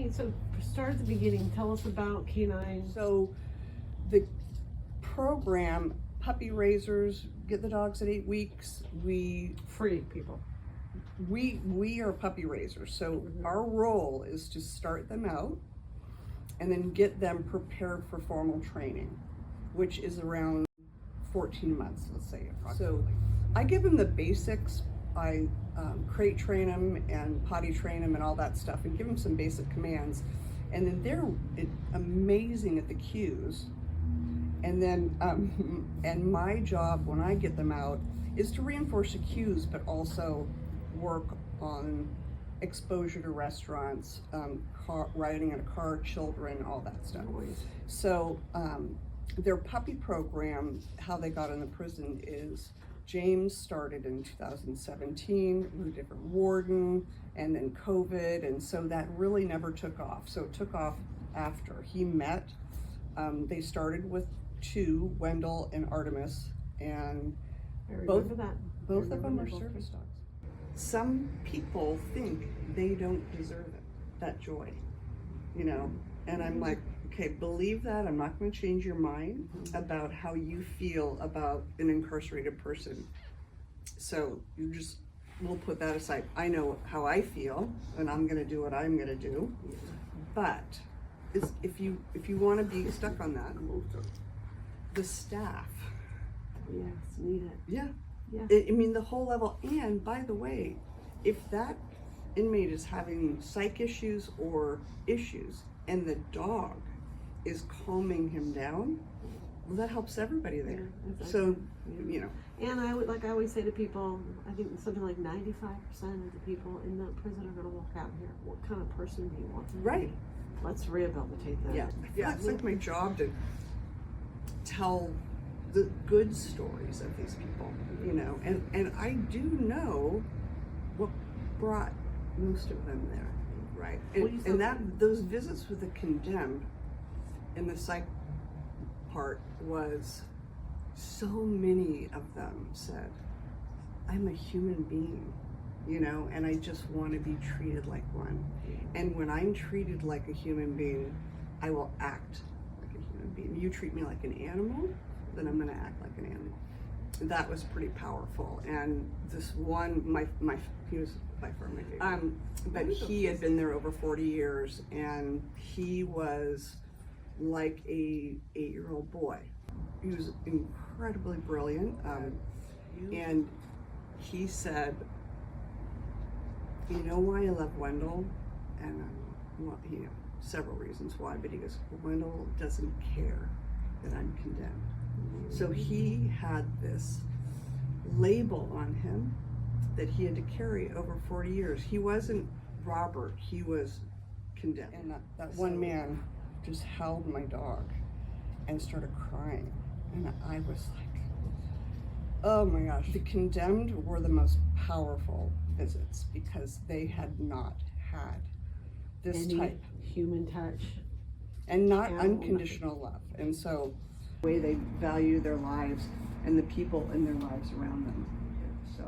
Okay, so start at the beginning. Tell us about canines. So the program, puppy raisers, get the dogs at 8 weeks. Free people. We are puppy raisers. So our role is to start them out and then get them prepared for formal training, which is around 14 months, let's say, approximately. So I give them the basics. I crate train them and potty train them and all that stuff and give them some basic commands. And then they're amazing at the cues. And then, and my job when I get them out is to reinforce the cues, but also work on exposure to restaurants, riding in a car, children, all that stuff. So their puppy program, how they got in the prison is James started in 2017 with a different warden, and then COVID, and so that really never took off. So it took off after he met. They started with 2, Wendell and Artemis, and both of them are service dogs. Some people think they don't deserve it, that joy, you know, and I'm like, okay, believe that. I'm not going to change your mind about how you feel about an incarcerated person. So we'll put that aside. I know how I feel, and I'm going to do what I'm going to do. But if you want to be stuck on that, the staff. Yes, need it. Yeah. Yeah. I mean, the whole level. And by the way, if that inmate is having psych issues or issues, and the dog is calming him down, well, that helps everybody there. Yeah, exactly. So, you know. And I always say to people, I think something like 95% of the people in that prison are going to walk out here. What kind of person do you want them to be? Let's rehabilitate them. Yeah, it's like my job to tell the good stories of these people, you know, and I do know what brought most of them there, right? And those visits with the condemned and the psych part was so many of them said, I'm a human being, you know, and I just want to be treated like one. And when I'm treated like a human being, I will act like a human being. You treat me like an animal, then I'm going to act like an animal. That was pretty powerful. And this one, he was by far my favorite. But he had been there over 40 years, and he was like a 8-year-old boy. He was incredibly brilliant, and he said, you know why I love Wendell? And well, you know, several reasons why, but he goes, Wendell doesn't care that I'm condemned. So he had this label on him that he had to carry over 40 years. He wasn't Robert, he was condemned. And that one man just held my dog and started crying. And I was like, oh my gosh. The condemned were the most powerful visits because they had not had this type. Human touch. And not unconditional love. And so the way they value their lives and the people in their lives around them. So